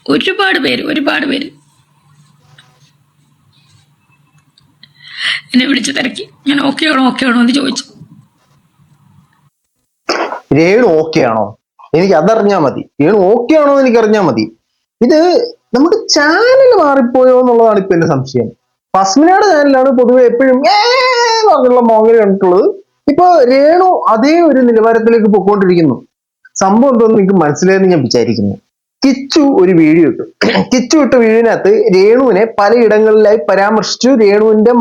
ഒരുപാട് പേര് എന്നെ വിളിച്ചു തിരക്കി. ഞാൻ ഓക്കെ ആണോ എന്ന് ചോദിച്ചു. രേണു ഓക്കെ ആണോ എനിക്ക് അതറിഞ്ഞാ മതി. രേണു ഓക്കെ ആണോ എന്ന് എനിക്ക് അറിഞ്ഞാൽ മതി. ഇത് നമ്മുടെ ചാനൽ മാറിപ്പോയോ എന്നുള്ളതാണ് ഇപ്പൊ എന്റെ സംശയം. പസ്മിനയുടെ ചാനലാണ് പൊതുവെ എപ്പോഴും പറഞ്ഞുള്ള മോങ്ങൽ കണ്ടിട്ടുള്ളത്. ഇപ്പൊ രേണു അതേ ഒരു നിലവാരത്തിലേക്ക് പൊക്കോണ്ടിരിക്കുന്നു. സംഭവം എന്തോന്ന് നിങ്ങൾക്ക് മനസ്സിലായെന്ന് ഞാൻ വിചാരിക്കുന്നു. കിച്ചു ഒരു വീഡിയോ ഇട്ടു. കിച്ചു ഇട്ട വീഡിയോനകത്ത് രേണുവിനെ പലയിടങ്ങളിലായി പരാമർശിച്ചു. രേണുവിന്റെ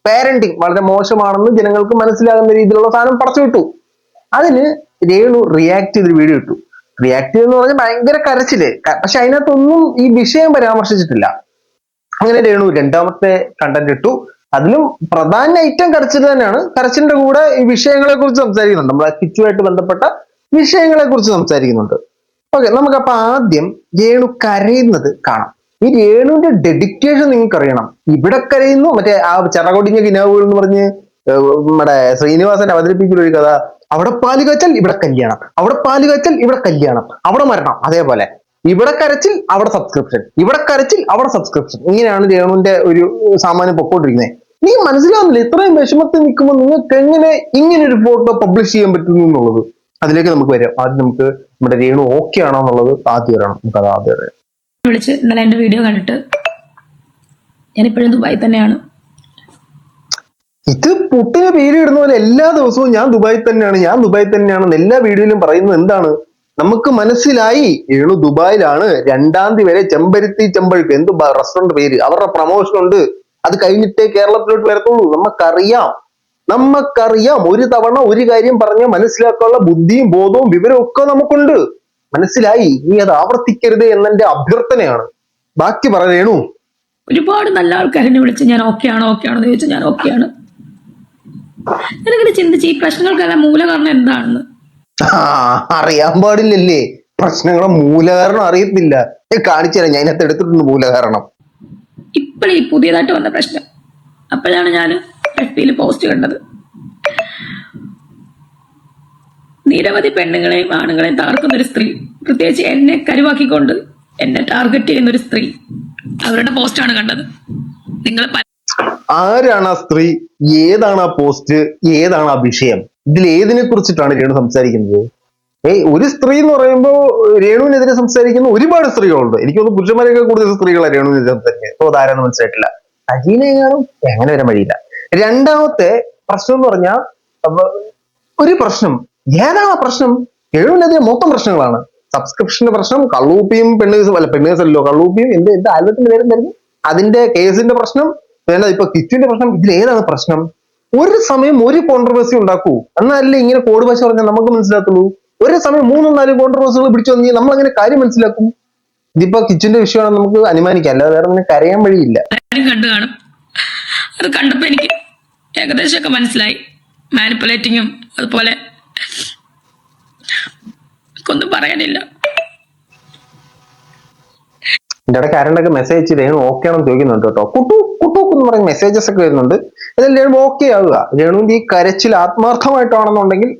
പാരന്റിങ് വളരെ മോശമാണെന്ന് ജനങ്ങൾക്ക് മനസ്സിലാകുന്ന രീതിയിലുള്ള സാധനം പടച്ചു വിട്ടു. അതിന് രേണു റിയാക്ട് ചെയ്തൊരു വീഡിയോ ഇട്ടു. റിയാക്ട് ചെയ്തെന്ന് പറഞ്ഞാൽ ഭയങ്കര കരച്ചില്. പക്ഷെ അതിനകത്തൊന്നും ഈ വിഷയം പരാമർശിച്ചിട്ടില്ല. അങ്ങനെ രേണു രണ്ടാമത്തെ കണ്ടന്റ് ഇട്ടു. അതിലും പ്രധാന ഐറ്റം കരച്ചിൽ തന്നെയാണ്. കരച്ചിലിന്റെ കൂടെ ഈ വിഷയങ്ങളെ കുറിച്ച് സംസാരിക്കുന്നുണ്ട്. നമ്മളെ കിച്ചുമായിട്ട് ബന്ധപ്പെട്ട വിഷയങ്ങളെ കുറിച്ച് സംസാരിക്കുന്നുണ്ട്. ഓക്കെ, നമുക്കപ്പൊ ആദ്യം രേണു കരയുന്നത് കാണാം. ഈ രേണുവിന്റെ ഡെഡിക്കേഷൻ നിങ്ങൾക്ക് അറിയണം. ഇവിടെ കരയുന്നു. മറ്റേ ആ ചിറകൊടിഞ്ഞ കിനാവുകൾ എന്ന് പറഞ്ഞ് നമ്മുടെ ശ്രീനിവാസൻ അവതരിപ്പിക്കുന്ന ഒരു കഥ. അവിടെ പാല് കാച്ചൽ ഇവിടെ കല്യാണം, അവിടെ പാല് കാച്ചൽ ഇവിടെ കല്യാണം, അവിടെ മരണം. അതേപോലെ ഇവിടെ കരച്ചിൽ അവിടെ സബ്സ്ക്രിപ്ഷൻ, ഇവിടെ കരച്ചിൽ അവിടെ സബ്സ്ക്രിപ്ഷൻ. ഇങ്ങനെയാണ് രേണുവിന്റെ ഒരു സാമാന്യം പൊക്കോണ്ടിരിക്കുന്നത്. നീ മനസ്സിലാവുന്നില്ല ഇത്രയും വിഷമത്തിൽ നിൽക്കുമ്പോൾ നിങ്ങൾക്ക് എങ്ങനെ ഇങ്ങനെ ഒരു ഫോട്ടോ പബ്ലിഷ് ചെയ്യാൻ പറ്റുന്നു എന്നുള്ളത്. അതിലേക്ക് നമുക്ക് വരാം. ആദ്യം നമുക്ക് നമ്മുടെ രേണു ഓക്കെ ആണോ എന്നുള്ളത് ആദ്യം വരണം. നമുക്ക് അത് ആദ്യം അറിയാം. വിളിച്ച് ഇന്നലെ എന്റെ വീഡിയോ കണ്ടിട്ട് ഞാനിപ്പോഴും ദുബായി തന്നെയാണ്. ഇത് പുട്ടിന് പേര് ഇടുന്ന പോലെ എല്ലാ ദിവസവും ഞാൻ ദുബായി തന്നെയാണെന്ന് എല്ലാ വീഡിയോയിലും പറയുന്നത് എന്താണ്? നമുക്ക് മനസ്സിലായി രേണു ദുബായിലാണ്. 2-ാം തീയതി വരെ ചെമ്പരുത്തി ചെമ്പഴുക്ക് എന്ത് റെസ്റ്റോറന്റ് പേര്, അവരുടെ പ്രൊമോഷൻ ഉണ്ട്. അത് കഴിഞ്ഞിട്ടേ കേരളത്തിലോട്ട് വരത്തുള്ളൂ. നമുക്കറിയാം ഒരു തവണ ഒരു കാര്യം പറഞ്ഞ് മനസ്സിലാക്കാനുള്ള ബുദ്ധിയും ബോധവും വിവരവും ഒക്കെ നമുക്കുണ്ട്. മനസ്സിലായി. നീ അത് ആവർത്തിക്കരുത് എന്നെ അഭ്യർത്ഥനയാണ്. ബാക്കി പറ രേണു. ഒരുപാട് നല്ല ആൾക്കാരെന്നെ വിളിച്ച് ഞാൻ ഓക്കെ ആണോ എന്ന് ചോദിച്ചാൽ ഞാൻ ഓക്കെയാണ്. ഞാനിങ്ങനെ ചിന്തിച്ച് ഈ പ്രശ്നങ്ങൾക്കെല്ലാം മൂലകാരണം എന്താണെന്ന്. അറിയാൻ പാടില്ലല്ലേ? പ്രശ്നങ്ങളെ മൂലകാരണം അറിയത്തില്ല. കാണിച്ചു തരാം. ഞാൻ ഇതിനകത്ത് എടുത്തിട്ടുണ്ട് മൂലകാരണം. ഇപ്പോഴീ പുതിയതായിട്ട് വന്ന പ്രശ്നം. അപ്പോഴാണ് ഞാൻ FB-യിൽ പോസ്റ്റ് കണ്ടത്. നിരവധി പെണ്ണുങ്ങളെയും ആണുങ്ങളെയും തകർക്കുന്ന ഒരു സ്ത്രീ, പ്രത്യേകിച്ച് എന്നെ കരുവാക്കിക്കൊണ്ട് എന്നെ ടാർഗറ്റ് ചെയ്യുന്ന ഒരു സ്ത്രീ, അവരുടെ പോസ്റ്റാണ് കണ്ടത്. നിങ്ങൾ ആരാണ് ആ സ്ത്രീ? ഏതാണ് ആ പോസ്റ്റ്? ഏതാണ് ആ വിഷയം? ഇതിൽ ഏതിനെ കുറിച്ചിട്ടാണ് രേണു സംസാരിക്കുന്നത്? ഒരു സ്ത്രീ എന്ന് പറയുമ്പോൾ രേണുവിനെതിരെ സംസാരിക്കുന്ന ഒരുപാട് സ്ത്രീകളുണ്ട്. എനിക്കൊന്ന് പുരുഷന്മാരെയൊക്കെ കൂടുതൽ സ്ത്രീകളാണ് രേണുവിനെതിരെ സംസാരിക്കുന്നത്. അപ്പോൾ അതാരെന്ന് മനസ്സിലായിട്ടില്ല. അജീനയാണും എങ്ങനെ വരാൻ വഴിയില്ല. രണ്ടാമത്തെ പ്രശ്നം എന്ന് പറഞ്ഞാൽ ഒരു പ്രശ്നം. ഏതാണ് പ്രശ്നം? രേണുവിനെതിരെ മൊത്തം പ്രശ്നങ്ങളാണ്. സബ്സ്ക്രിപ്ഷന്റെ പ്രശ്നം, കള്ളൂപ്പിയും പെണ്ണേഴ്സല്ലോ കള്ളൂപ്പിയും എന്ത് ആൽബത്തിന്റെ പേരെന്തായിരുന്നു, അതിന്റെ കേസിന്റെ പ്രശ്നം, ഇപ്പൊ കിച്ചുവിന്റെ പ്രശ്നം. ഇതിൽ ഏതാണ് പ്രശ്നം? ഒരു സമയം ഒരു കോൺട്രവേഴ്സി ഉണ്ടാക്കൂ, എന്നാലല്ലേ ഇങ്ങനെ കോഡ് ഭാഷ പറഞ്ഞാൽ നമുക്ക് മനസ്സിലാക്കുള്ളൂ. ഒരു സമയം 3-4 കോൺട്രവേഴ്സികൾ പിടിച്ചു വന്നു നമ്മൾ അങ്ങനെ കാര്യം മനസ്സിലാക്കും. ഇതിപ്പോ കിച്ചുവിന്റെ വിഷയമാണ് നമുക്ക് അനുമാനിക്കാം, അല്ലാതെ വേറെ അങ്ങനെ കരയാൻ വഴിയില്ല. കണ്ടു കാണും. അത് കണ്ടപ്പോ എനിക്ക് ഏകദേശമൊക്കെ മനസ്സിലായി. മാനിപ്പുലേറ്റിങ്ങും അതുപോലെ ഒന്നും പറയാനില്ല. എന്റെ ഇടയ്ക്ക് ആരണ്ടൊക്കെ മെസ്സേജ് രേണു ഓക്കെ ആണെന്ന് ചോദിക്കുന്നുണ്ട് കേട്ടോ. കുട്ടു എന്ന് പറയുന്ന മെസ്സേജസ് ഒക്കെ വരുന്നുണ്ട്. ഇതിൽ രേണു ഓക്കെ ആവുക. രേണുവിന്റെ ഈ കരച്ചിൽ ആത്മാർത്ഥമായിട്ടാണെന്നുണ്ടെങ്കിൽ,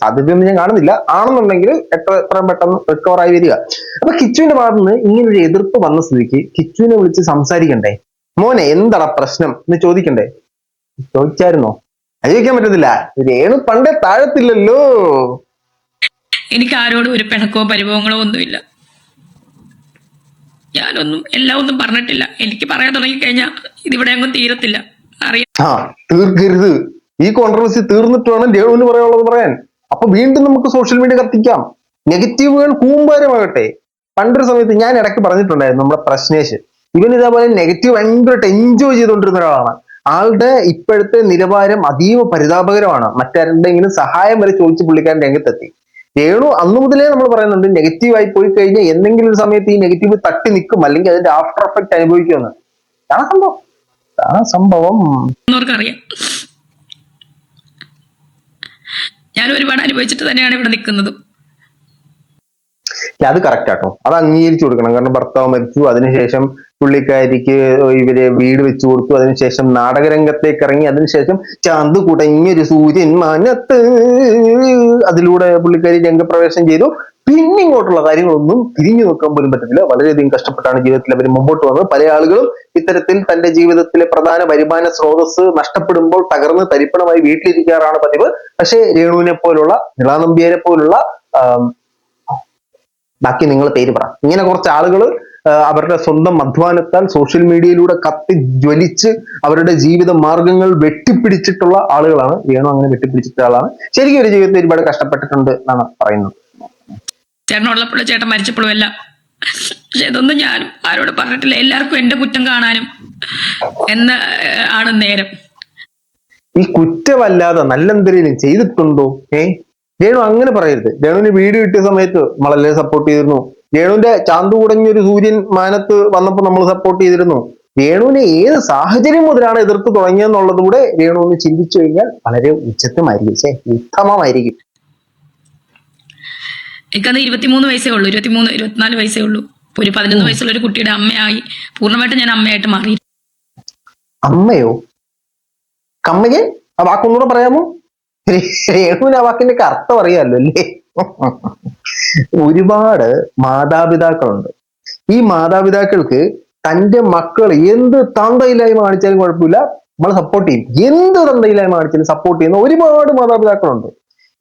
സാധ്യതയൊന്നും ഞാൻ കാണുന്നില്ല, ആണെന്നുണ്ടെങ്കിൽ എത്രയും പെട്ടെന്ന് റിക്കവർ ആയി വരിക. അപ്പൊ കിച്ചുവിന്റെ ഭാഗത്ത് നിന്ന് ഇങ്ങനൊരു എതിർപ്പ് വന്ന സ്ഥിതിക്ക് കിച്ചുവിനെ വിളിച്ച് സംസാരിക്കണ്ടേ? മോനെ എന്താണ് പ്രശ്നം എന്ന് ചോദിക്കണ്ടേ? ചോദിച്ചായിരുന്നോ? ചോദിക്കാൻ പറ്റത്തില്ല. രേണു പണ്ടേ താഴത്തില്ലല്ലോ. എനിക്ക് ആരോടും ഒരു പിണക്കോ പരിഭവങ്ങളോ ഒന്നുമില്ല. എല്ലാം ഒന്നും പറഞ്ഞിട്ടില്ല. എനിക്ക് പറയാൻ തുടങ്ങിക്കഴിഞ്ഞാൽ ഇതിവിടെ അങ്ങ് തീരത്തില്ല. തീർക്കരുത്. ഈ കോൺട്രവേഴ്സി തീർന്നിട്ട് വേണം രേണുവിന് പറയാനുള്ളത് പറയാൻ. അപ്പൊ വീണ്ടും നമുക്ക് സോഷ്യൽ മീഡിയ കത്തിക്കാം. നെഗറ്റീവുകൾ കൂമ്പാരമാകട്ടെ. പണ്ടൊരു സമയത്ത് ഞാൻ ഇടയ്ക്ക് പറഞ്ഞിട്ടുണ്ടായിരുന്നു, നമ്മുടെ പ്രശ്നേഷ്, ഇവൻ ഇതേപോലെ നെഗറ്റീവ് ഭയങ്കരമായിട്ട് എൻജോയ് ചെയ്തുകൊണ്ടിരുന്ന ഒരാളാണ്. ആളുടെ ഇപ്പോഴത്തെ നിലവാരം അതീവ പരിതാപകരമാണ്. മറ്റാരുടെങ്കിലും സഹായം വരെ ചോദിച്ച് പുള്ളിക്കാരൻ രംഗത്തെത്തി. രേണു അന്നു മുതലേ നമ്മൾ പറയുന്നുണ്ട്, നെഗറ്റീവ് ആയി പോയി കഴിഞ്ഞാൽ എന്തെങ്കിലും ഒരു സമയത്ത് ഈ നെഗറ്റീവ് തട്ടി നിൽക്കും, അല്ലെങ്കിൽ അതിന്റെ ആഫ്റ്റർ എഫക്ട് അനുഭവിക്കുമെന്ന്. സംഭവം അറിയാം. ഞാൻ ഒരുപാട് അനുഭവിച്ചിട്ട് തന്നെയാണ് ഇവിടെ നിൽക്കുന്നത്. അത് കറക്റ്റ് ആട്ടോ. അത് അംഗീകരിച്ചു കൊടുക്കണം. കാരണം ഭർത്താവ് മരിച്ചു, അതിനുശേഷം പുള്ളിക്കാരിക്ക് ഇവര് വീട് വെച്ചു കൊടുത്തു. അതിനുശേഷം നാടകരംഗത്തേക്ക് ഇറങ്ങി. അതിനുശേഷം ചാന്ത് കുടഞ്ഞൊരു സൂര്യൻ മാനത്ത് അതിലൂടെ പുള്ളിക്കാരി രംഗപ്രവേശം ചെയ്തു. പിന്നെ ഇങ്ങോട്ടുള്ള കാര്യങ്ങളൊന്നും തിരിഞ്ഞു നോക്കാൻ പോലും പറ്റത്തില്ല. വളരെയധികം കഷ്ടപ്പെട്ടാണ് ജീവിതത്തിൽ അവർ മുമ്പോട്ട് വന്നത്. പല ആളുകളും ഇത്തരത്തിൽ തന്റെ ജീവിതത്തിലെ പ്രധാന വരുമാന സ്രോതസ് നഷ്ടപ്പെടുമ്പോൾ തകർന്ന് തരിപ്പണമായി വീട്ടിലിരിക്കാറാണ് പതിവ്. പക്ഷേ രേണുവിനെ പോലുള്ള, നിളാനമ്പ്യാരെ പോലുള്ള, ബാക്കി നിങ്ങൾ പേര് പറ, ഇങ്ങനെ കുറച്ച് ആളുകൾ അവരുടെ സ്വന്തം അധ്വാനത്താൽ സോഷ്യൽ മീഡിയയിലൂടെ കത്തി ജ്വലിച്ച് അവരുടെ ജീവിത മാർഗങ്ങൾ വെട്ടിപ്പിടിച്ചിട്ടുള്ള ആളുകളാണ്. രേണു അങ്ങനെ വെട്ടിപ്പിടിച്ചിട്ടുള്ള ആളാണ്. ശരിക്കും ഒരു ജീവിതത്തിൽ ഒരുപാട് കഷ്ടപ്പെട്ടിട്ടുണ്ട് എന്നാണ് പറയുന്നത്. ചേട്ടനുള്ളപ്പോഴും ചേട്ടൻ മരിച്ചപ്പോഴും എല്ലാം. പക്ഷെ ഇതൊന്നും ഞാനും ആരോട് പറഞ്ഞിട്ടില്ല. എല്ലാവർക്കും എന്റെ കുറ്റം കാണാനും എന്ന് ആണ് നേരം. ഈ കുറ്റമല്ലാതെ നല്ലെന്തെങ്കിലും ചെയ്തിട്ടുണ്ടോ? രേണു അങ്ങനെ പറയരുത്. രേണുവിന് വീഡിയോ കിട്ടിയ സമയത്ത് നമ്മളെല്ലാം സപ്പോർട്ട് ചെയ്തിരുന്നു. രേണുവിന്റെ ചാന്തു കുടഞ്ഞൊരു സൂര്യൻ മാനത്ത് വന്നപ്പോൾ നമ്മൾ സപ്പോർട്ട് ചെയ്തിരുന്നു. രേണുവിനെ ഏത് സാഹചര്യം മുതലാണ് എതിർത്ത് തുടങ്ങിയെന്നുള്ളത് കൂടെ രേണു ഒന്ന് ചിന്തിച്ചു കഴിഞ്ഞാൽ വളരെ ഉച്ചത്തമായിരിക്കും, ഉത്തമമായിരിക്കും. എനിക്കന്ന് 23 വയസ്സേ ഉള്ളൂ. 24 വയസ്സേ ഉള്ളൂ. ഒരു 11 വയസ്സുള്ള ഒരു കുട്ടിയുടെ അമ്മയായി പൂർണ്ണമായിട്ട് ഞാൻ അമ്മയായിട്ട് മാറി. അമ്മയോ? കമ്മയ്ക്ക് ആ വാക്കൊന്നുകൂടെ പറയാമോ? രേണുവിന് ആ വാക്കിന്റെ അർത്ഥം അറിയാമല്ലോ അല്ലേ? ഒരുപാട് മാതാപിതാക്കളുണ്ട്. ഈ മാതാപിതാക്കൾക്ക് തന്റെ മക്കൾ എന്ത് തന്തയില്ലായ്മ കാണിച്ചാലും കുഴപ്പമില്ല, നമ്മൾ സപ്പോർട്ട് ചെയ്യും. എന്ത് തന്തയില്ലായ്മ കാണിച്ചാലും സപ്പോർട്ട് ചെയ്യുന്ന ഒരുപാട് മാതാപിതാക്കളുണ്ട്.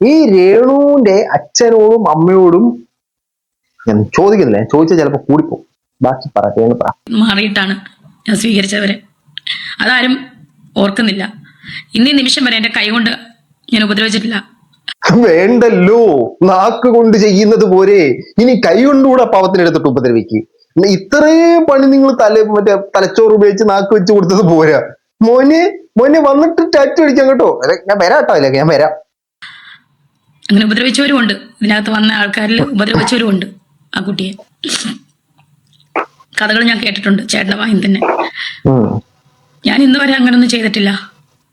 ഈ രേണുവിന്റെ അച്ഛനോടും അമ്മയോടും ഞാൻ ചോദിക്കുന്നില്ല, ഞാൻ ചോദിച്ചാൽ ചിലപ്പോൾ കൂടിപ്പോകും. ബാക്കി പറ. മാറിയിട്ടാണ് ഞാൻ സ്വീകരിച്ചവരെ. അതാരും ഓർക്കുന്നില്ല. ഇന്നീ നിമിഷം വരെ എന്റെ കൈ കൊണ്ട് ഞാൻ ഉപദ്രവിച്ചിട്ടില്ല. വേണ്ടല്ലോ, നാക്ക് കൊണ്ട് ചെയ്യുന്നത് പോരെ ഇനി കൈ കൊണ്ടുകൂടെ പാവത്തിനെടുത്തിട്ട് ഉപദ്രവിക്ക്. ഇത്രയും പണി നിങ്ങൾ തലച്ചോറ് ഉപയോഗിച്ച് നാക്ക് വെച്ച് കൊടുത്തത് പോരാ. മോനെ വന്നിട്ട് ടാറ്റു അടിക്കാം കേട്ടോ. ഞാൻ വരാം കേട്ടോ, അതിലേക്ക് ഞാൻ വരാം. അങ്ങനെ ഉപദ്രവിച്ചവരും ഉണ്ട്. ഇതിനകത്ത് വന്ന ആൾക്കാരിൽ ഉപദ്രവിച്ചവരും ഉണ്ട്. ആ കുട്ടിയെ കഥകൾ ഞാൻ കേട്ടിട്ടുണ്ട് ചേട്ടന്റെ വായിൽ തന്നെ. ഞാൻ ഇന്ന് വരെ അങ്ങനൊന്നും ചെയ്തിട്ടില്ല.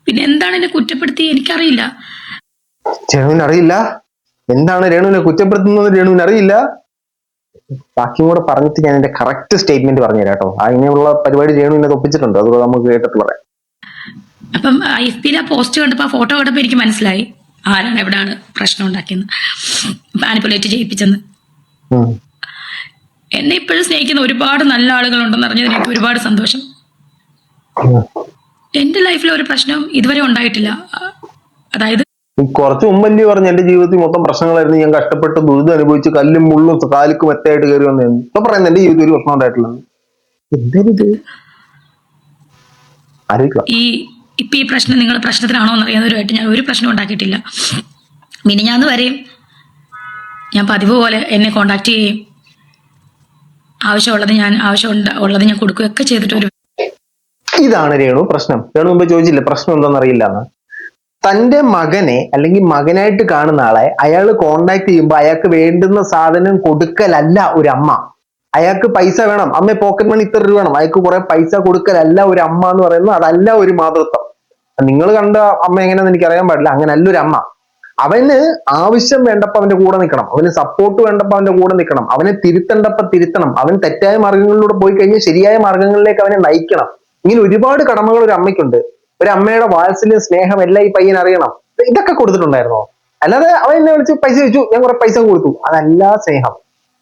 പിന്നെ എന്താണ് എന്നെ കുറ്റപ്പെടുത്തി എനിക്കറിയില്ല. രേണുവിന് അറിയില്ല എന്താണ് രേണുവിനെ കുറ്റപ്പെടുത്തുന്നത്, രേണുവിന് അറിയില്ല. ബാക്കിയും കൂടെ പറഞ്ഞിട്ട് ഞാൻ എന്റെ കറക്റ്റ് സ്റ്റേറ്റ്മെന്റ് പറഞ്ഞുതരാം കേട്ടോ. അതിനുള്ള പരിപാടി രേണുവിനെ ഒപ്പിച്ചിട്ടുണ്ട്, അതുകൂടെ നമുക്ക് കേട്ടിട്ട് പറയാം. അപ്പം FB-ൽ ആ പോസ്റ്റ് കണ്ടപ്പോ, ആ ഫോട്ടോ കണ്ടപ്പോ എനിക്ക് മനസ്സിലായി ആരാണ് എവിടെയാണ് പ്രശ്നം ഉണ്ടാക്കിയെന്ന്, മാനിപ്പുലേറ്റ് ചെയ്യിപ്പിച്ചെന്ന്. എന്നെ ഇപ്പോഴും സ്നേഹിക്കുന്ന ഒരുപാട് നല്ല ആളുകളുണ്ടെന്ന് അറിഞ്ഞതിൽ എനിക്ക് ഒരുപാട് സന്തോഷം. എന്റെ ലൈഫിൽ ഒരു പ്രശ്നം ഇതുവരെ ഉണ്ടായിട്ടില്ല. അതായത് കുറച്ച് മുമ്പല്ലേ പറഞ്ഞു എന്റെ ജീവിതത്തിൽ മൊത്തം പ്രശ്നങ്ങളായിരുന്നു, ഞാൻ കഷ്ടപ്പെട്ട് ദുരിതം അനുഭവിച്ച് കല്ലും മുള്ളും കാലിക്ക് മെത്തയായിട്ട് കയറി വന്നതെന്ന്. ഇപ്പൊ പറയുന്നത് എന്റെ ജീവിതത്തിൽ ഒരു പ്രശ്നം ഉണ്ടായിട്ടില്ല. എന്തായത് ഈ പ്രശ്നം നിങ്ങൾ പ്രശ്നത്തിനാണോ എന്നറിയാവുന്നവരുമായിട്ട് ഞാൻ ഒരു പ്രശ്നം ഉണ്ടാക്കിയിട്ടില്ല. മിനിഞ്ഞാന്ന് വരെയും ഞാൻ പതിവ് പോലെ എന്നെ കോണ്ടാക്ട് ചെയ്യുകയും ആവശ്യമുള്ളത് ഞാൻ കൊടുക്കുകയൊക്കെ ചെയ്തിട്ട് ഇതാണ് രേണു പ്രശ്നം. രേണു മുമ്പ് ചോദിച്ചില്ല പ്രശ്നം എന്താണെന്ന് അറിയില്ല എന്ന്. തന്റെ മകനെ അല്ലെങ്കിൽ മകനായിട്ട് കാണുന്ന ആളെ അയാൾ കോണ്ടാക്ട് ചെയ്യുമ്പോൾ അയാൾക്ക് വേണ്ടുന്ന സാധനം കൊടുക്കലല്ല ഒരു അമ്മ. അയാൾക്ക് പൈസ വേണം, അമ്മ പോക്കറ്റ് മണി ഇത്ര രൂപ വേണം, അയാൾക്ക് കുറെ പൈസ കൊടുക്കലല്ല ഒരു അമ്മ എന്ന് പറയുന്നത്. അതല്ല ഒരു മാതൃത്വം. നിങ്ങൾ കണ്ട അമ്മ എങ്ങനെയാണെന്ന് എനിക്ക് അറിയാൻ പാടില്ല. അങ്ങനല്ല ഒരു അമ്മ. അവന് ആവശ്യം വേണ്ടപ്പോ അവന്റെ കൂടെ നിൽക്കണം, അവന് സപ്പോർട്ട് വേണ്ടപ്പോ അവന്റെ കൂടെ നിൽക്കണം, അവനെ തിരുത്തേണ്ടപ്പോ തിരുത്തണം, അവൻ തെറ്റായ മാർഗങ്ങളിലൂടെ പോയി കഴിഞ്ഞാൽ ശരിയായ മാർഗങ്ങളിലേക്ക് അവനെ നയിക്കണം. ഇങ്ങനെ ഒരുപാട് കടമകൾ ഒരു അമ്മയ്ക്കുണ്ട്. ഒരു അമ്മയുടെ വാത്സല്യം, സ്നേഹം എല്ലാം ഈ പയ്യൻ അറിയണം. ഇതൊക്കെ കൊടുത്തിട്ടുണ്ടായിരുന്നോ? അല്ലാതെ അവൻ എന്നെ വിളിച്ച് പൈസ ചോദിച്ചു, ഞാൻ കുറെ പൈസ കൊടുത്തു, അതല്ല സ്നേഹം.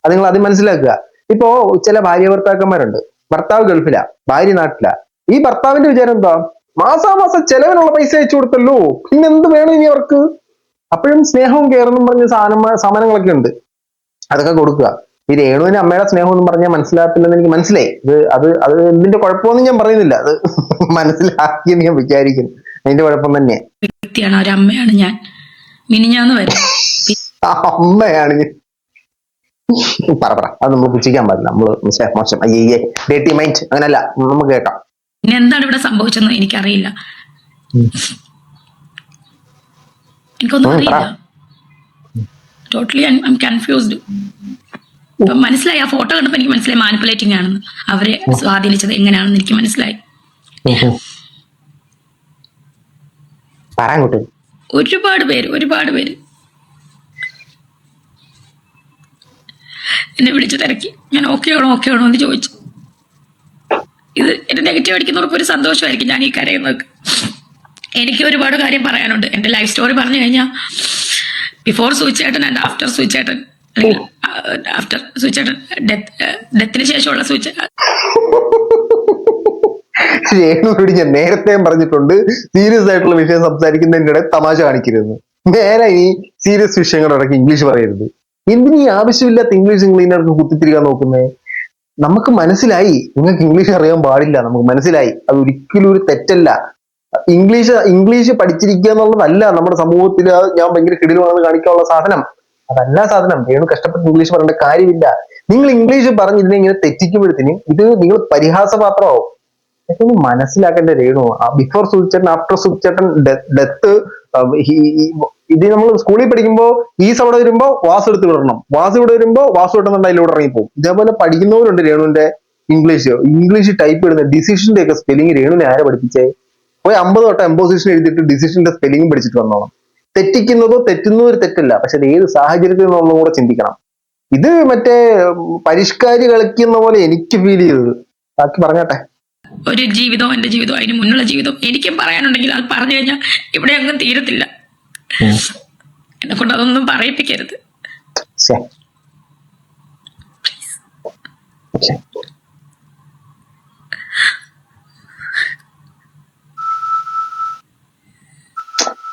അത് നിങ്ങൾ അത് മനസ്സിലാക്കുക. ഇപ്പോ ചില ഭാര്യ ഭർത്താക്കന്മാരുണ്ട്, ഭർത്താവ് ഗൾഫിലാ, ഭാര്യ നാട്ടിലാ. ഈ ഭർത്താവിന്റെ വിചാരം എന്താ? മാസാമാസം ചെലവിനുള്ള പൈസ അയച്ചു കൊടുത്തല്ലോ, പിന്നെന്ത് വേണം ഇനി അവർക്ക്? അപ്പോഴും സ്നേഹവും കെയറെന്നും പറഞ്ഞ സാധനങ്ങളൊക്കെ ഉണ്ട്, അതൊക്കെ കൊടുക്കുക. ഈ രേണുവിന് അമ്മയുടെ സ്നേഹം ഒന്നും പറഞ്ഞാൽ മനസ്സിലാക്കില്ലെന്ന് എനിക്ക് മനസ്സിലായി. അത് എന്തിന്റെ കുഴപ്പമൊന്നും ഞാൻ പറയുന്നില്ല, അത് മനസ്സിലാക്കിയെന്ന് ഞാൻ വിചാരിക്കുന്നു. അതിന്റെ കുഴപ്പം തന്നെ വ്യക്തിയാണ്, ഒരു അമ്മയാണ് ഞാൻ. മിനിഞ്ഞാന്ന് വരെ അമ്മയാണ് ഞാൻ. പറ അത് നമ്മൾ പുച്ഛിക്കാൻ പാടില്ല, നമ്മള് മോശം അയ്യേ ഡേറ്റി മൈൻഡ് അങ്ങനല്ല, നമുക്ക് കേൾക്കാം. പിന്നെ എന്താണ് ഇവിടെ സംഭവിച്ചെന്ന് എനിക്കറിയില്ല, എനിക്കൊന്നും അറിയില്ല. Totally I M confused. ഇപ്പം മനസ്സിലായി, ആ ഫോട്ടോ കണ്ടപ്പോൾ എനിക്ക് മനസ്സിലായി മാനിപ്പുലേറ്റിംഗ് ആണെന്ന്. അവരെ സ്വാധീനിച്ചത് എങ്ങനെയാണെന്ന് എനിക്ക് മനസ്സിലായി. ഒരുപാട് പേര് എന്നെ വിളിച്ചു തിരക്കി. ഞാൻ ഓക്കെ ആണോ എന്ന് ചോദിച്ചു. ഇത് എന്റെ നെഗറ്റീവ് അടിക്കുന്നവർക്ക് ഒരു സന്തോഷമായിരിക്കും ഞാൻ ഈ കരയുന്നത്. എനിക്ക് ഒരുപാട് കാര്യം പറയാനുണ്ട്. എൻ്റെ ലൈഫ് സ്റ്റോറി പറഞ്ഞു കഴിഞ്ഞാൽ ബിഫോർ സൂചേട്ടൻ ആൻഡ് ആഫ്റ്റർ സൂചേട്ടൻ, അല്ലെങ്കിൽ ആഫ്റ്റർ സൂചേട്ടൻ ഡെത്തിന് ശേഷമുള്ള സൂചേട്ടൻ. രേണുവോട് ഞാൻ നേരത്തെ പറഞ്ഞിട്ടുണ്ട്, സീരിയസ് ആയിട്ടുള്ള വിഷയം സംസാരിക്കുന്നതിൻ്റെ ഇടയിൽ തമാശ കാണിക്കരുത്. നേരെ ഈ സീരിയസ് വിഷയങ്ങളുടെ ഇടയ്ക്ക് ഇംഗ്ലീഷ് പറയരുത്. എന്തിനീ ആവശ്യമില്ലാത്ത ഇംഗ്ലീഷ് ഇടയ്ക്ക് കുത്തിത്തിരിക്കാൻ നോക്കുന്നേ? നമുക്ക് മനസ്സിലായി നിങ്ങൾക്ക് ഇംഗ്ലീഷ് അറിയാൻ പാടില്ല, നമുക്ക് മനസ്സിലായി. അത് ഒരിക്കലും ഒരു തെറ്റല്ല. ഇംഗ്ലീഷ് പഠിച്ചിരിക്കുക എന്നുള്ളതല്ല നമ്മുടെ സമൂഹത്തിൽ ഞാൻ ഭയങ്കര കിടിലുമാണെന്ന് കാണിക്കാനുള്ള സാധനം. അതല്ല സാധനം. രേണു കഷ്ടപ്പെട്ട് ഇംഗ്ലീഷ് പറയേണ്ട കാര്യമില്ല. നിങ്ങൾ ഇംഗ്ലീഷ് പറഞ്ഞ് ഇതിനെ ഇങ്ങനെ തെറ്റിക്കുമ്പോഴത്തേനും ഇത് നിങ്ങൾ പരിഹാസപാത്രമാവും. ഇതൊക്കെ മനസ്സിലാക്കേണ്ട രേണു. ബിഫോർ സൂചേട്ടൻ ആഫ്റ്റർ സൂചേട്ടൻ ഡെത്ത്, ഇത് നമ്മൾ സ്കൂളിൽ പഠിക്കുമ്പോൾ ഈസ് അവിടെ വരുമ്പോ വാസ് എടുത്ത് വിടണം, വാസ് ഇവിടെ വരുമ്പോ വാസ് വിട്ടുന്നുണ്ട് അതിലൂടെ ഇറങ്ങിപ്പോകും. ഇതേപോലെ പഠിക്കുന്നവരുണ്ട് രേണുവിന്റെ ഇംഗ്ലീഷ് ടൈപ്പ് ഇടുന്ന ഡിസിഷന്റെ ഒക്കെ സ്പെല്ലിംഗ് രേണുവിനെ ആരെ പഠിപ്പിച്ചേ? പോയി 50 തൊട്ട് എംപോസിഷൻ എഴുതിയിട്ട് ഡിസിഷന്റെ സ്പെല്ലിംഗ് പഠിച്ചിട്ട് വന്നോണം. തെറ്റുന്നതോ ഒരു തെറ്റല്ല, പക്ഷെ അത് ഏത് സാഹചര്യത്തിൽ നിന്നും കൂടെ ചിന്തിക്കണം. ഇത് മറ്റേ പരിഷ്കാരി കളിക്കുന്ന പോലെ എനിക്ക് ഫീൽ ചെയ്തത്. ബാക്കി പറഞ്ഞാട്ടെ. ഒരു ജീവിതവും എന്റെ ജീവിതവും അതിന് മുന്നുള്ള ജീവിതവും എനിക്കും പറയാനുണ്ടെങ്കിൽ അത് പറഞ്ഞു കഴിഞ്ഞാൽ ഇവിടെ അങ്ങ് തീരത്തില്ല. എന്നെ കൊണ്ട് അതൊന്നും പറയിപ്പിക്കരുത്.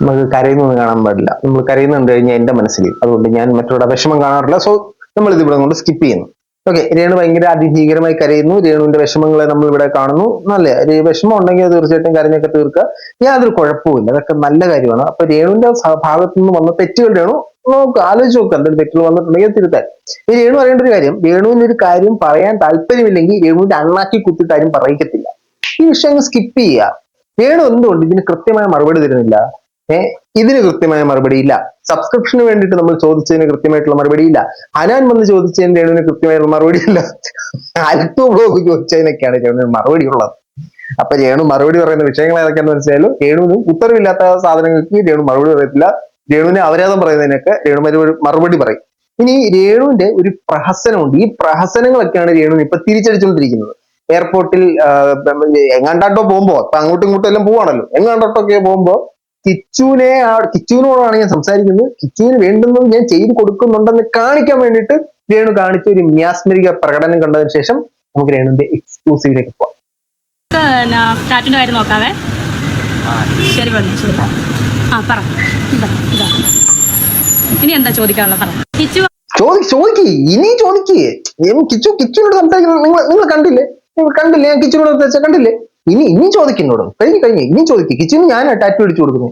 നമുക്ക് കരയുന്നൊന്നും കാണാൻ പാടില്ല. നമ്മൾ കരയുന്നുണ്ട് കഴിഞ്ഞാൽ എന്റെ മനസ്സിൽ, അതുകൊണ്ട് ഞാൻ മറ്റുള്ള വിഷമം കാണാറില്ല. സോ നമ്മൾ ഇത് ഇവിടെ കൊണ്ട് സ്കിപ്പ് ചെയ്യുന്നു. ഓക്കെ, രേണു ഭയങ്കര അതിഭീകരമായി കരയുന്നു. രേണുവിന്റെ വിഷമങ്ങളെ നമ്മൾ ഇവിടെ കാണുന്നു. നല്ല വിഷമം ഉണ്ടെങ്കിൽ തീർച്ചയായിട്ടും കരഞ്ഞൊക്കെ തീർക്കുക, യാതൊരു കുഴപ്പമില്ല. അതൊക്കെ നല്ല കാര്യമാണ്. അപ്പൊ രേണുവിന്റെ ഭാഗത്തു നിന്ന് വന്ന തെറ്റുകൾ രേണു ആലോചിച്ച് നോക്കുക. എന്തെങ്കിലും തെറ്റുകൾ വന്നിട്ടുണ്ടെങ്കിൽ തിരുത്താൻ. ഈ രേണു അറിയേണ്ട ഒരു കാര്യം, രേണുവിന് ഒരു കാര്യം പറയാൻ താല്പര്യമില്ലെങ്കിൽ രേണുവിന്റെ അണ്ണാക്കി കുത്തിട്ട് ആരും പറയിക്കത്തില്ല. ഈ വിഷയം സ്കിപ്പ് ചെയ്യുക. രേണു എന്തുകൊണ്ട് ഇതിന് കൃത്യമായ മറുപടി തരുന്നില്ല? ഇതിന് കൃത്യമായ മറുപടി ഇല്ല. സബ്സ്ക്രിപ്ഷന് വേണ്ടിയിട്ട് നമ്മൾ ചോദിച്ചതിന് കൃത്യമായിട്ടുള്ള മറുപടി ഇല്ല. ഹനാൻ വന്ന് ചോദിച്ചതിന് രേണുവിന് കൃത്യമായിട്ടുള്ള മറുപടി ഇല്ല. അൽപ്പ ബ്ലോഗ് ചോദിച്ചതിനൊക്കെയാണ് രേണുവിന് മറുപടി ഉള്ളത്. അപ്പൊ രേണു മറുപടി പറയുന്ന വിഷയങ്ങൾ ഏതൊക്കെയാണെന്ന് മനസ്സിലായാലും രേണുവിന് ഉത്തരവില്ലാത്ത സാധനങ്ങൾക്ക് രേണു മറുപടി പറയത്തില്ല. രേണുവിനെ അപരാധം പറയുന്നതിനൊക്കെ രേണു മറുപടി പറയും. ഇനി രേണുവിന്റെ ഒരു പ്രഹസനമുണ്ട്. ഈ പ്രഹസനങ്ങളൊക്കെയാണ് രേണുവിന് ഇപ്പൊ തിരിച്ചടിച്ചുകൊണ്ടിരിക്കുന്നത്. എയർപോർട്ടിൽ എങ്ങാണ്ടാട്ടോ പോകുമ്പോ, ഇപ്പൊ അങ്ങോട്ടും ഇങ്ങോട്ടും എല്ലാം പോവാണല്ലോ, എങ്ങാണ്ടാട്ടൊക്കെ പോകുമ്പോ കിച്ചുവിനോടാണ് ഞാൻ സംസാരിക്കുന്നത്, കിച്ചുവിന് വേണ്ടുന്നത് ഞാൻ ചെയ്തു കൊടുക്കുന്നുണ്ടെന്ന് കാണിക്കാൻ വേണ്ടിയിട്ട് രേണു കാണിച്ച ഒരു മ്യാസ്മരിക പ്രകടനം കണ്ടതിന് ശേഷം നമുക്ക് രേണുവിന്റെ എക്സ്ക്ലൂസീവിലേക്ക് പോവാം. സ്റ്റാർട്ടിന്റെ കാര്യം നോക്കാവേ. ശരി പറഞ്ഞു, ശരി. പറ, ഇനി എന്താ ചോദിക്കാനുള്ള? പറ കിച്ചു. ചോദിക്ക്, ഇനി ചോദിക്ക്. കിച്ചുവിനോട് സംസാരിക്കുന്നത് നിങ്ങൾ കണ്ടില്ലേ? ഞാൻ കിച്ചുവിനോട് കണ്ടില്ലേ? ഇനി ചോദിക്കുന്നോട് കഴിഞ്ഞു. ഇനി ചോദിക്കും. കിച്ചന് ഞാൻ ടാറ്റു അടിച്ചു കൊടുക്കുന്നത്.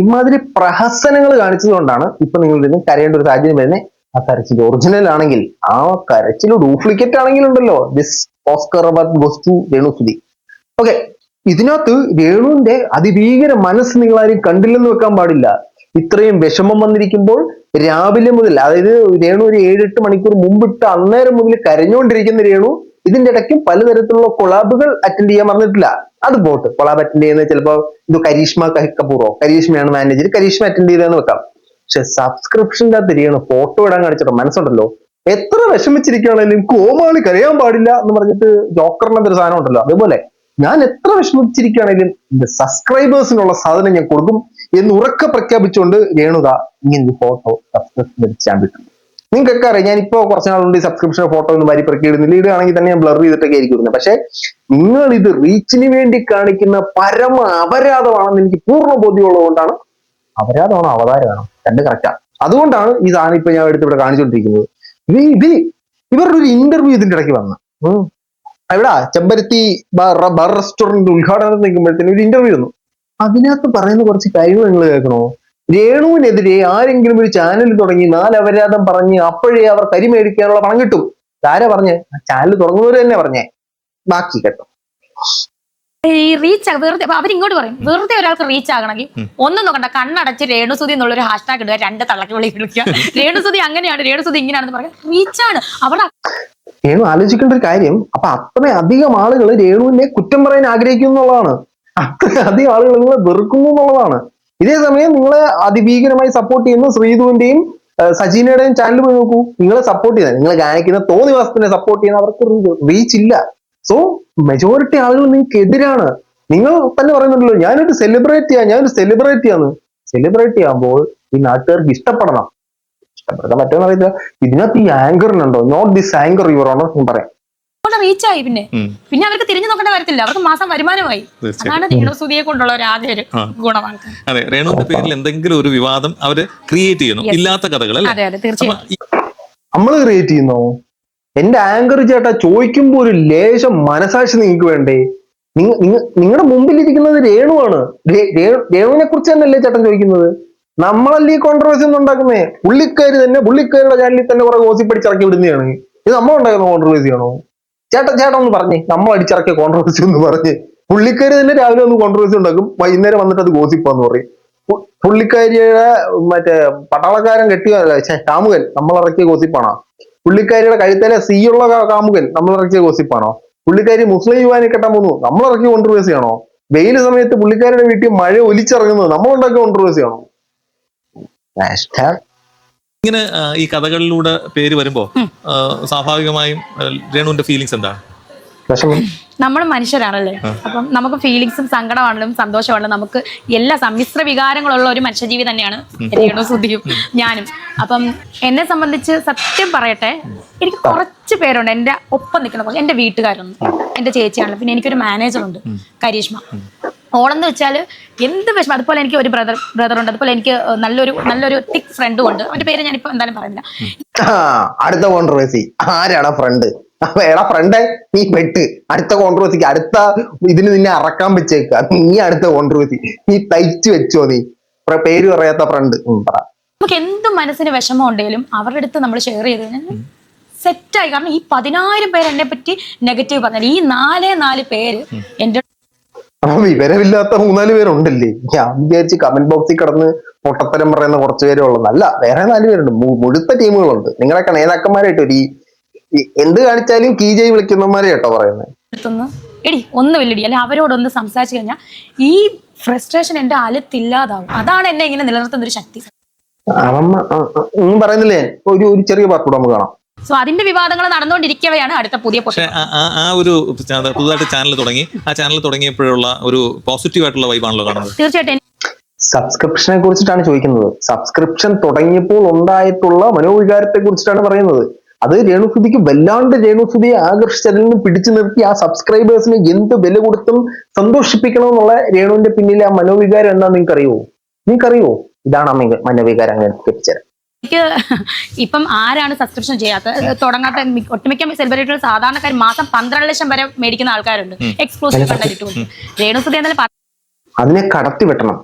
ഇമാതിരി പ്രഹസനങ്ങൾ കാണിച്ചതുകൊണ്ടാണ് ഇപ്പൊ നിങ്ങൾ ഇതിന് കരയേണ്ട ഒരു സാഹചര്യം വരുന്നത്. ആ കരച്ചിൽ ഒറിജിനൽ ആണെങ്കിൽ, ആ കരച്ചിൽ ഡ്യൂപ്ലിക്കേറ്റ് ആണെങ്കിൽ ഉണ്ടല്ലോ, this Oscar award goes to Renusuthi. Okay, ഇതിനകത്ത് രേണുവിന്റെ അതിഭീകര മനസ്സ് നിങ്ങളാരും കണ്ടില്ലെന്ന് വെക്കാൻ പാടില്ല. ഇത്രയും വിഷമം വന്നിരിക്കുമ്പോൾ രാവിലെ മുതൽ, അതായത് രേണു ഒരു 7-8 മണിക്കൂർ മുമ്പിട്ട് അന്നേരം മുതൽ കരഞ്ഞുകൊണ്ടിരിക്കുന്ന രേണു ഇതിന്റെ ഇടയ്ക്കും പലതരത്തിലുള്ള കൊളാബുകൾ അറ്റൻഡ് ചെയ്യാൻ പറഞ്ഞിട്ടില്ല. അത് പോട്ട് കൊളാബ് അറ്റൻഡ് ചെയ്യുന്നത് ചിലപ്പോ ഇത് കരീഷ്മ കരീഷ്മയാണ് മാനേജർ, കരീഷ്മ അറ്റൻഡ് ചെയ്തെന്ന് വെക്കാം. പക്ഷെ സബ്സ്ക്രിപ്ഷൻ്റെ അകത്ത് രേണു ഫോട്ടോ ഇടാൻ കാണിച്ചിട്ട് മനസ്സുണ്ടല്ലോ, എത്ര വിഷമിച്ചിരിക്കുകയാണെങ്കിലും കോമാളി കരയാൻ പാടില്ല എന്ന് പറഞ്ഞിട്ട് ജോക്കറിനകത്ത് ഒരു സാധനം ഉണ്ടല്ലോ, അതുപോലെ ഞാൻ എത്ര വിഷമിച്ചിരിക്കുകയാണെങ്കിലും എന്റെ സബ്സ്ക്രൈബേഴ്സിനുള്ള സാധനം ഞാൻ കൊടുക്കും എന്ന് ഉറക്കെ പ്രഖ്യാപിച്ചുകൊണ്ട് രേണുക ഇങ്ങനെ ഫോട്ടോ സബ്സ്ക്രിപ്ഷൻ വെച്ചാൻ വിട്ടു. നിങ്ങൾക്കൊക്കെ അറിയാം, ഞാൻ ഇപ്പോ കുറച്ച് നാളുകൊണ്ട് ഈ സബ്സ്ക്രിപ്ഷൻ ഫോട്ടോ ഒന്നും വരി പ്രഖ്യാപിക്കുന്നില്ല. ഇടുകയാണെങ്കിൽ തന്നെ ഞാൻ ബ്ലർ ചെയ്തിട്ടൊക്കെ ആയിരിക്കും ഇടുന്നത്. പക്ഷെ നിങ്ങൾ ഇത് റീച്ചിന് വേണ്ടി കാണിക്കുന്ന പരമ അപരാധമാണെന്ന് എനിക്ക് പൂർണ്ണ ബോധ്യമുള്ളത് കൊണ്ടാണ്. അപരാധമാണോ അവതാരമാണോ രണ്ട് കറക്റ്റാ. അതുകൊണ്ടാണ് ഈ സാധനം ഇപ്പൊ ഞാൻ എടുത്ത് ഇവിടെ കാണിച്ചുകൊണ്ടിരിക്കുന്നത്. ഇവരുടെ ഒരു ഇന്റർവ്യൂ ഇതിന്റെ ഇടയ്ക്ക് വന്നു. ഇവിടെ ചെമ്പരത്തി ബാർ റെസ്റ്റോറന്റ് ഉദ്ഘാടനം നിൽക്കുമ്പോഴത്തേനും ഒരു ഇന്റർവ്യൂ വന്നു. അതിനകത്ത് പറയുന്ന കുറച്ച് കാര്യങ്ങൾ നിങ്ങൾ കേൾക്കണോ? രേണുവിനെതിരെ ആരെങ്കിലും ഒരു ചാനൽ തുടങ്ങി 4 അപരാധം പറഞ്ഞ് അപ്പോഴേ അവർ കരിമേടിക്കാനുള്ള പണം കിട്ടും. ആരാ പറഞ്ഞേ? ചാനൽ തുടങ്ങുന്നവര് തന്നെ പറഞ്ഞേ. ബാക്കി കേട്ടോ. ഈ റീച്ച് വെറുതെ അവരിങ്ങോട്ട് പറയും, വെറുതെ ഒരാൾക്ക് റീച്ച് ആകണമെങ്കിൽ ഒന്നും നോക്കണ്ട, കണ്ണടച്ച് രേണുസുതി എന്നുള്ളൊരു ഹാഷ്ടാഗ് ഇടുക, 2 തള്ളക്ക് വിളി വിളിക്കുക, രേണുസുതി അങ്ങനെയാണ്, രേണുസുതി ഇങ്ങനെയാണെന്ന് പറയാം. റീച്ചാണ് അവിടെ. രേണു ആലോചിക്കേണ്ട ഒരു കാര്യം, അപ്പൊ അത്രയധികം ആളുകൾ രേണുവിനെ കുറ്റം പറയാൻ ആഗ്രഹിക്കുന്നു എന്നുള്ളതാണ്. അത്രയധികം ആളുകൾ നിങ്ങളെ വെറുക്കുന്നു എന്നുള്ളതാണ്. ഇതേ സമയം നിങ്ങളെ അതിഭീകരമായി സപ്പോർട്ട് ചെയ്യുന്ന ശ്രീധുവിന്റെയും സജീനയുടെയും ചാനൽ പോയി നോക്കൂ. നിങ്ങളെ സപ്പോർട്ട് ചെയ്യുന്ന, നിങ്ങളെ കാണിക്കുന്ന തോന്നിവാസത്തിനെ സപ്പോർട്ട് ചെയ്യുന്ന അവർക്ക് റീച്ച് ഇല്ല. സോ മെജോറിറ്റി ആളുകൾ നിങ്ങൾക്ക് എതിരാണ്. നിങ്ങൾ തന്നെ പറയുന്നുണ്ടല്ലോ ഞാനൊരു സെലിബ്രിറ്റിയാണ്. സെലിബ്രിറ്റി ആകുമ്പോൾ ഈ നാട്ടുകാർക്ക് ഇഷ്ടപ്പെടണം. ഇഷ്ടപ്പെടുത്താൻ പറ്റുമെന്ന് അറിയില്ല. ഇതിനകത്ത് ഈ ആങ്കറിനുണ്ടോ? Note this anchor your honour എന്ന് പറയാം. റീച്ചായി പിന്നെ അവർക്ക് തിരിഞ്ഞു നോക്കേണ്ട വരത്തില്ല, അവർക്ക് മാസം വരുമാനമായി. അതാണ് രേണുസുതിയെ കൊണ്ടുള്ള ഒരു ആദ്യ ഒരു ഗുണമാണ്. അതെ, രേണുവിന്റെ പേരിൽ എന്തെങ്കിലും ഒരു വിവാദം അവര് ക്രിയേറ്റ് ചെയ്യുന്നു, ഇല്ലാത്ത കഥകൾ. അതെ അതെ തീർച്ചയായും നമ്മള് ക്രിയേറ്റ് ചെയ്യുന്നോ? എന്റെ ആങ്കർ ചേട്ടാ ചോദിക്കുമ്പോ ഒരു ലേശം മനസാക്ഷി നിങ്ങൾക്ക് വേണ്ടേ? നിങ്ങളുടെ മുമ്പിലിരിക്കുന്നത് രേണുവാണ്. രേണുവിനെ കുറിച്ച് തന്നെയല്ലേ ചേട്ടൻ ചോദിക്കുന്നത്? നമ്മളല്ലേ ഈ കോൺട്രവേഴ്സി ഒന്നും ഉണ്ടാക്കുന്നേ? പുള്ളിക്കാരുടെ ചാനലിൽ തന്നെ കുറെ ഗോസിപ്പ് അടിച്ചിറക്കി വിടുന്നതാണ്. ഇത് നമ്മൾ ഉണ്ടാക്കുന്ന കോൺട്രവേഴ്സി ആണോ? ചേട്ടൻ ഒന്ന് പറഞ്ഞേ, നമ്മൾ അടിച്ചിറക്കിയ കോൺട്രവേഴ്സി ഒന്ന് പറഞ്ഞ്. പുള്ളിക്കാരി തന്നെ രാവിലെ ഒന്ന് കോൺട്രവേഴ്സി ഉണ്ടാക്കും, വൈകുന്നേരം വന്നിട്ട് അത് ഗോസിപ്പാന്ന് പറയും. പുള്ളിക്കാരിയുടെ മറ്റേ പട്ടാളക്കാരൻ കെട്ടിയ കാമുകൻ നമ്മൾ ഇറക്കിയ ഗോസിപ്പാണോ? പുള്ളിക്കാരിയുടെ കഴുത്തേലെ ഉള്ള കാമുകൻ നമ്മൾ ഇറക്കിയ ഗോസിപ്പാണോ? പുള്ളിക്കാരി മുസ്ലിം യുവാനെ കെട്ടാൻ പോകുന്നു നമ്മൾ ഇറക്കിയ കോൺട്രവേഴ്സി ആണോ? വെയിൽ സമയത്ത് പുള്ളിക്കാരുടെ വീട്ടിൽ മഴ ഒലിച്ചിറങ്ങുന്നത് നമ്മൾ ഉണ്ടാക്കിയ കോൺട്രവേഴ്സി ആണോ? ഇങ്ങനെ ഈ കഥകളിലൂടെ പേര് വരുമ്പോ സ്വാഭാവികമായും രേണുവിന്റെ ഫീലിങ്സ് എന്താ? നമ്മൾ മനുഷ്യരാണല്ലേ, അപ്പം നമുക്ക് ഫീലിങ്സും സങ്കടമാണെങ്കിലും സന്തോഷമാണെങ്കിലും നമുക്ക് എല്ലാ സമ്മിശ്ര വികാരങ്ങളുള്ള ഒരു മനുഷ്യജീവി തന്നെയാണ് രേണുസുതിയും ഞാനും. അപ്പം എന്നെ സംബന്ധിച്ച് സത്യം പറയട്ടെ, എനിക്ക് കുറച്ച് പേരുണ്ട് എൻ്റെ ഒപ്പം നിൽക്കുന്ന, എൻ്റെ വീട്ടുകാരുണ്ട്, എൻ്റെ ചേച്ചിയാണ്, പിന്നെ എനിക്കൊരു മാനേജറുണ്ട് കരീഷ്മ. ഓളെന്ന് വെച്ചാൽ എന്ത് വിഷമം. അതുപോലെ എനിക്ക് ഒരു ബ്രദറുണ്ട്, അതുപോലെ എനിക്ക് നല്ലൊരു തിക് ഫ്രണ്ടും ഉണ്ട്. അവന്റെ പേര് ഞാനിപ്പോ എന്തായാലും പറയുന്നില്ല. അടുത്ത കോൺട്രവേഴ്സി ആരാണ് ഫ്രണ്ട്? എടാ ഫ്രണ്ട്, നീ പെട്ട് അടുത്ത കോൺട്രവേഴ്സിക്ക്, അടുത്ത ഇതിന് നിന്നെ അറക്കാൻ വെച്ചേക്ക. നീ അടുത്ത കോൺട്രവേഴ്സി നീ തയ്ച്ചു വെച്ചോ. നീ പേര് പറയാത്ത ഫ്രണ്ട് പറ. നമുക്ക് എന്ത് മനസ്സിന് വിഷമം ഉണ്ടെങ്കിലും അവരുടെ അടുത്ത് നമ്മൾ ഷെയർ ചെയ്ത് കഴിഞ്ഞാൽ സെറ്റായി. കാരണം ഈ 10,000 പേര് എന്നെ പറ്റി നെഗറ്റീവ് പറഞ്ഞാൽ ഈ 4 പേര് എന്റെ വിവരമില്ലാത്ത 3-4 പേരുണ്ടല്ലേ. ഞാൻ വിചാരിച്ച് കമന്റ് ബോക്സിൽ കിടന്ന് പൊട്ടത്തരം പറയുന്ന കുറച്ചു പേരേ ഉള്ളൂ. അല്ല, വേറെ 4 പേരുണ്ട്, മുഴുത്ത ടീമുകളുണ്ട്. നിങ്ങളൊക്കെ നേതാക്കന്മാരായിട്ട് ഒരു എന്ത് കാണിച്ചാലും കീജയ് വിളിക്കുന്നവന്മാരെ കേട്ടോ പറയുന്നത്. എടി ഒന്നുമില്ലടി, അല്ലെ അവരോടൊന്ന് സംസാരിച്ചു കഴിഞ്ഞാൽ ഈ ഫ്രസ്ട്രേഷൻ എന്റെ അലത്തില്ലാതാവും. അതാണ് എന്നെ ഇങ്ങനെ നിലനിർത്തുന്ന ഒരു ശക്തി. ഒന്നും പറയുന്നില്ലേ? ഒരു ചെറിയ പാർട്ട് നമുക്ക് കാണാം. സോ അതിന്റെ വിവാദങ്ങൾ നടന്നുകൊണ്ടിരിക്കവെയാണ് അടുത്ത പുതിയ ആ ഒരു പുതുതായിട്ട് ചാനൽ തുടങ്ങി. ആ ചാനൽ തുടങ്ങിയപ്പോഴുള്ള ഒരു പോസിറ്റീവ് ആയിട്ടുള്ള വൈബാണല്ലോ കാണുന്നത്. തീർച്ചയായിട്ടും സബ്സ്ക്രിപ്ഷനെ കുറിച്ചിട്ടാണ് ചോദിക്കുന്നത്. സബ്സ്ക്രിപ്ഷൻ തുടങ്ങിയപ്പോൾ ഉണ്ടായിട്ടുള്ള മനോവികാരത്തെ കുറിച്ചിട്ടാണ് പറയുന്നത്. അത് രേണുസുതിക്ക് വല്ലാണ്ട് രേണുസുതിയെ ആകർഷിച്ച് അതിൽ നിന്ന് പിടിച്ചു നിർത്തി ആ സബ്സ്ക്രൈബേഴ്സിന് എന്ത് വില കൊടുത്തും സന്തോഷിപ്പിക്കണമെന്നുള്ള രേണുവിന്റെ പിന്നിലെ ആ മനോവികാരം എന്താ നിങ്ങൾക്കറിയോ? ഇതാണ് ആ മനോവികാരം അങ്ങനെ എത്തിച്ചേരാൻ. എനിക്ക് ഇപ്പം ആരാണ് സബ്സ്ക്രിപ്ഷൻ ചെയ്യാത്ത തുടങ്ങാത്ത ഒട്ടുമിക്ക സെലിബ്രിറ്റികൾ സാധാരണക്കാർ മാസം 12 ലക്ഷം വരെ മേടിക്കുന്ന ആൾക്കാരുണ്ട് എക്സ്ക്ലൂസീവ് കണ്ടന്റ്. രേണുസുതി എന്നാലും അതിനെ കടത്തി വെട്ടണം.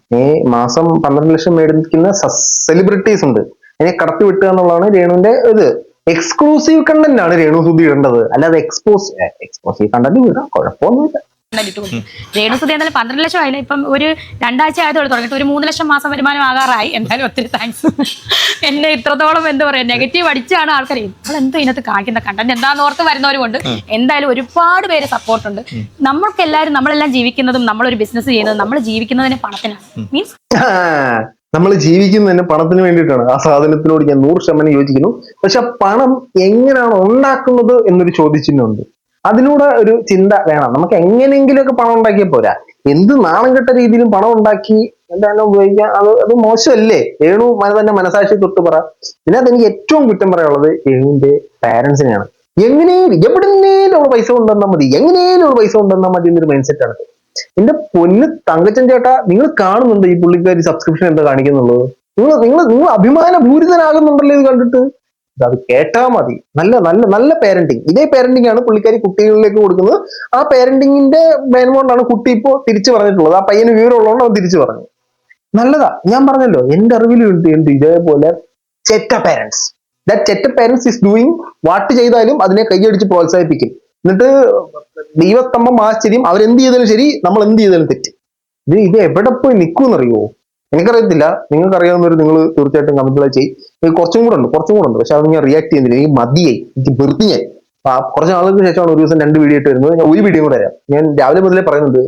മാസം 12 ലക്ഷം മേടിക്കുന്ന സെലിബ്രിറ്റീസ് ഉണ്ട്, അതിനെ കടത്തി വെട്ടുക എന്നുള്ളതാണ് രേണുവിന്റെ ഇത്. എക്സ്ക്ലൂസീവ് കണ്ടന്റ് ആണ് രേണുസുതി ഇടേണ്ടത്, അല്ലാതെ എക്സ്പോസീവ് കണ്ടന്റ് വിടാം, കുഴപ്പമൊന്നുമില്ല. രേണുസുതി എന്നാലും 12 ലക്ഷം ആയില്ല. ഇപ്പം ഒരു 2 ആഴ്ച ആയതോടെ തുടങ്ങിയിട്ട് ഒരു 3 ലക്ഷം മാസം വരുമാനം ആകാറായി. എന്തായാലും ഒത്തിരി താങ്ക്സ്. എന്നെ ഇത്രത്തോളം എന്താ പറയാ നെഗറ്റീവ് അടിച്ചാണ് ആൾക്കാർ എന്തോ ഇതിനകത്ത് കാണിക്കുന്ന കണ്ടന്റ് എന്താന്ന് ഓർത്ത് വരുന്നവരുമുണ്ട്. എന്തായാലും ഒരുപാട് പേര് സപ്പോർട്ടുണ്ട്. നമ്മളെല്ലാം ജീവിക്കുന്നതും നമ്മളൊരു ബിസിനസ് ചെയ്യുന്നതും നമ്മൾ ജീവിക്കുന്നതിന് പണത്തിനാണ്. മീൻസ് നമ്മൾ ജീവിക്കുന്നതിന് പണത്തിന് വേണ്ടിയിട്ടാണ്. ആ സാധനത്തിനോട് ഞാൻ 100% യോജിക്കുന്നു. പക്ഷെ പണം എങ്ങനെയാണ് ഉണ്ടാക്കുന്നത് എന്നൊരു ചോദ്യചിഹ്നമുണ്ട്. അതിലൂടെ ഒരു ചിന്ത വേണം. നമുക്ക് എങ്ങനെയെങ്കിലുമൊക്കെ പണം ഉണ്ടാക്കിയാൽ പോരാ. എന്ത് നാണം കെട്ട രീതിയിലും പണം ഉണ്ടാക്കി എന്താണ് ഉപയോഗിക്കാം, അത് മോശമല്ലേ? രേണു തന്നെ മനസാക്ഷി തൊട്ട് പറ. ഇതിനകത്ത് എനിക്ക് ഏറ്റവും കുറ്റം പറയാനുള്ളത് രേണുവിന്റെ പാരന്റ്സിനെയാണ്. എവിടെന്നേലും പൈസ കൊണ്ടുവന്നാൽ മതി, എന്നൊരു മൈൻഡ് സെറ്റ് ആണ്. എന്റെ പൊന്ന് തങ്കച്ചൻ ചേട്ടാ, നിങ്ങൾ കാണുന്നുണ്ട് ഈ പുള്ളിക്കാരി സബ്സ്ക്രിപ്ഷൻ എന്താ കാണിക്കുന്നുള്ളത്? നിങ്ങൾ അഭിമാനപൂരിതനാകുന്നുണ്ടല്ലോ ഇത് കണ്ടിട്ട്. അത് കേട്ടാ മതി. നല്ല പാരന്റിങ്. ഇതേ പാരന്റിങ് ആണ് പുള്ളിക്കാരി കുട്ടികളിലേക്ക് കൊടുക്കുന്നത്. ആ പാരന്റിങ്ങിന്റെ ബേൻകൊണ്ടാണ് കുട്ടി ഇപ്പോ തിരിച്ചു പറഞ്ഞിട്ടുള്ളത്. ആ പയ്യന് വിവരമുള്ളതുകൊണ്ട് അവൻ തിരിച്ചു പറഞ്ഞു. നല്ലതാ. ഞാൻ പറഞ്ഞല്ലോ, എന്റെ അറിവിലുണ്ട് ഇതേപോലെ ചെറ്റ പാരന്റ്സ്. ചെറ്റ പാരന്റ്സ് ഈസ് ഡൂയിങ് വാട്ട് ചെയ്താലും അതിനെ കൈയടിച്ച് പ്രോത്സാഹിപ്പിക്കും. എന്നിട്ട് ദൈവസ്തംഭം ആശ്ചര്യം, അവരെന്ത് ചെയ്താലും ശരി, നമ്മൾ എന്ത് ചെയ്താലും തെറ്റ്. ഇത് എവിടെ പോയി നിൽക്കുമെന്നറിയോ? എനിക്കറിയത്തില്ല. നിങ്ങൾക്ക് അറിയാവുന്നവർ നിങ്ങൾ തീർച്ചയായിട്ടും കമന്റുകൾ ചെയ്യും. കുറച്ചും കൂടെ ഉണ്ട്. പക്ഷെ അത് ഞാൻ റിയാക്ട് ചെയ്യുന്നില്ല. എനിക്ക് മതിയായി, എനിക്ക് വെറുതെ. ഞാൻ കുറച്ച് നാളുകൾക്ക് ശേഷമാണ് ഒരു ദിവസം 2 വീഡിയോ ഇട്ട് വരുന്നത്. ഞാൻ ഒരു വീഡിയോ കൂടെ തരാം. ഞാൻ രാവിലെ മുതലേ പറയുന്നുണ്ട്,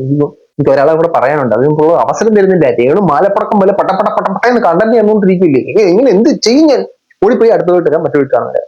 എനിക്ക് ഒരാളെ കൂടെ പറയാനുണ്ട്. അതിനുള്ള അവസരം തരുന്നില്ല. രേണു മാലപ്പടക്കം പോലെ പട്ടപ്പട്ട എന്ന് കണ്ടന്റ് തന്നുകൊണ്ടിരിക്കില്ലേ? എങ്ങനെ എന്ത് ചെയ്യും? ഞാൻ ഓടിപ്പോയി അടുത്ത വീട്ട് വരാം. മറ്റു വീട്ടിലാണ് വരാം.